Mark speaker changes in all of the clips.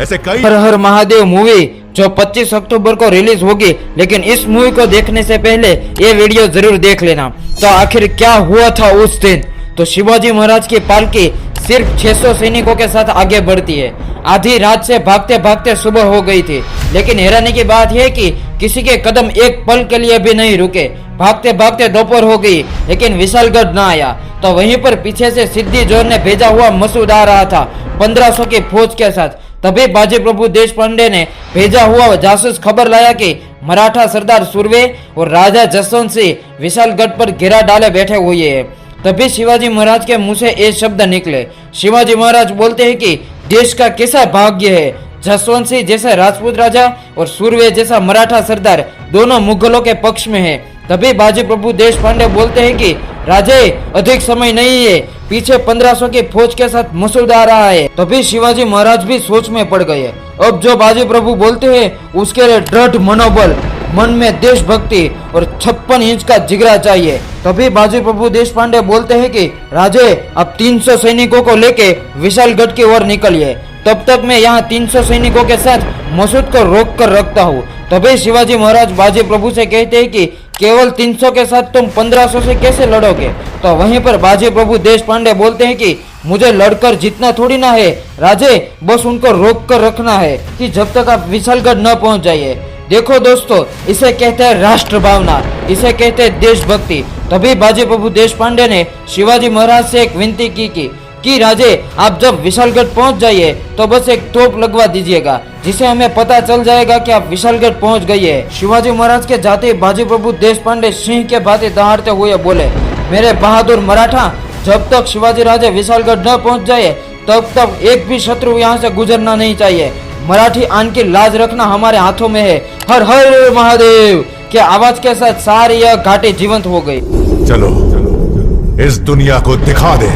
Speaker 1: ऐसे कई
Speaker 2: हर हर महादेव मूवी जो 25 अक्टूबर को रिलीज होगी, लेकिन इस मूवी को देखने से पहले ये वीडियो जरूर देख लेना। तो आखिर क्या हुआ था उस दिन? तो शिवाजी महाराज की पालकी सिर्फ 600 सैनिकों के साथ आगे बढ़ती है। आधी रात से भागते भागते सुबह हो गई थी, लेकिन हैरानी की बात यह कि किसी के कदम एक पल के लिए भी नहीं रुके। भागते भागते दोपहर हो गई, लेकिन विशालगढ़ न आया। तो वहीं पर पीछे से सिद्दी जोर ने भेजा हुआ मसूद आ रहा था 1500 की फौज के साथ। तभी बाजी प्रभु देश पांडे ने भेजा हुआ जासूस खबर लाया कि मराठा सरदार सुरवे और राजा जसवंत सिंह विशालगढ़ पर घेरा डाले बैठे हुए हैं। तभी शिवाजी महाराज के मुंह से ये शब्द निकले। शिवाजी महाराज बोलते हैं कि देश का कैसा भाग्य है, जसवंत सिंह जैसा राजपूत राजा और सुरवे जैसा मराठा सरदार दोनों मुगलों के पक्ष में है। तभी बाजी प्रभु देश पांडे बोलते हैं कि राजे अधिक समय नहीं है, पीछे 1500 की फौज के साथ मसूद आ रहा है। तभी शिवाजी महाराज भी सोच में पड़ गए। अब जो बाजी प्रभु बोलते हैं उसके लिए दृढ़ मनोबल, मन में देशभक्ति और 56 इंच का जिगरा चाहिए। तभी बाजी प्रभु देश पांडे बोलते हैं कि राजे अब 300 सैनिकों को लेके विशालगढ़ की ओर निकलिए, तब तक मैं यहाँ 300 सैनिकों के साथ मसूद को रोक कर रखता हूँ। तभी शिवाजी महाराज बाजी प्रभु से कहते हैं कि केवल 300 के साथ तुम 1500 से कैसे लड़ोगे? तो वहीं पर बाजी प्रभु देश पांडे बोलते हैं कि मुझे लड़कर जीतना थोड़ी ना है राजे, बस उनको रोक कर रखना है कि जब तक आप विशालगढ़ न पहुंच जाइए। देखो दोस्तों, इसे कहते हैं राष्ट्र भावना, इसे कहते हैं देशभक्ति। तभी बाजी प्रभु देश पांडे ने शिवाजी महाराज से एक विनती की कि राजे आप जब विशालगढ़ पहुंच जाइए तो बस एक तोप लगवा दीजिएगा, जिसे हमें पता चल जाएगा कि आप विशालगढ़ पहुंच गए हैं। शिवाजी महाराज के जाते बाजी प्रभु देश पांडे सिंह के भांति दहाड़ते हुए बोले, मेरे बहादुर मराठा, जब तक शिवाजी राजे विशालगढ़ न पहुंच जाए तब तक एक भी शत्रु यहाँ से गुजरना नहीं चाहिए। मराठी आन की लाज रखना हमारे हाथों में है। हर हर महादेव के आवाज के साथ सारी यह घाटी जीवंत हो गई।
Speaker 1: चलो इस दुनिया को दिखा दे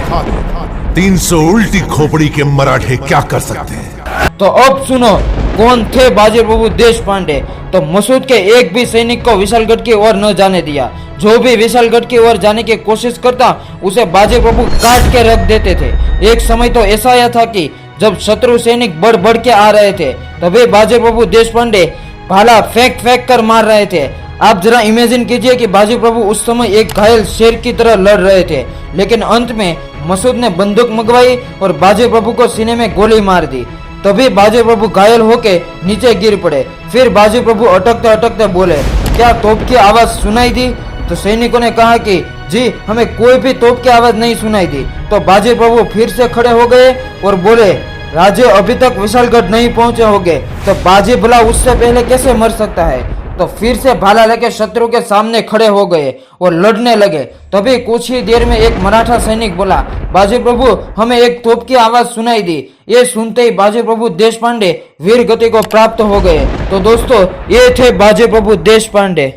Speaker 1: 300 उल्टी खोपड़ी के मराठे क्या कर सकते हैं।
Speaker 2: तो अब सुनो कौन थे बाजी प्रभु देश पांडे। तो मसूद के एक भी सैनिक को विशालगढ़ की ओर न जाने दिया। जो भी विशालगढ़ की ओर जाने की कोशिश करता उसे बाजी प्रभु काट के रख देते थे। एक समय तो ऐसा आया था कि जब शत्रु सैनिक बढ़ बढ़ के आ रहे थे तभी बाजी प्रभु देश पांडे भाला फेंक फेंक कर मार रहे थे। आप जरा इमेजिन कीजिए कि बाजी प्रभु उस समय एक घायल शेर की तरह लड़ रहे थे, लेकिन अंत में मसूद ने बंदूक मंगवाई और बाजी प्रभु को सीने में गोली मार दी। तभी बाजी प्रभु घायल होके नीचे गिर पड़े। फिर बाजी प्रभु अटकते अटकते बोले, क्या तोप की आवाज सुनाई दी? तो सैनिकों ने कहा कि जी हमें कोई भी तोप की आवाज नहीं सुनाई दी। तो बाजी प्रभु फिर से खड़े हो गए और बोले, राजे अभी तक विशालगढ़ नहीं पहुंचे होंगे, तो बाजी भला उससे पहले कैसे मर सकता है? तो फिर से भाला लेके शत्रु के सामने खड़े हो गए और लड़ने लगे। तभी कुछ ही देर में एक मराठा सैनिक बोला, बाजी प्रभु हमें एक तोप की आवाज सुनाई दी। ये सुनते ही बाजी प्रभु देश पांडे वीर गति को प्राप्त हो गए। तो दोस्तों ये थे बाजी प्रभु देश पांडे।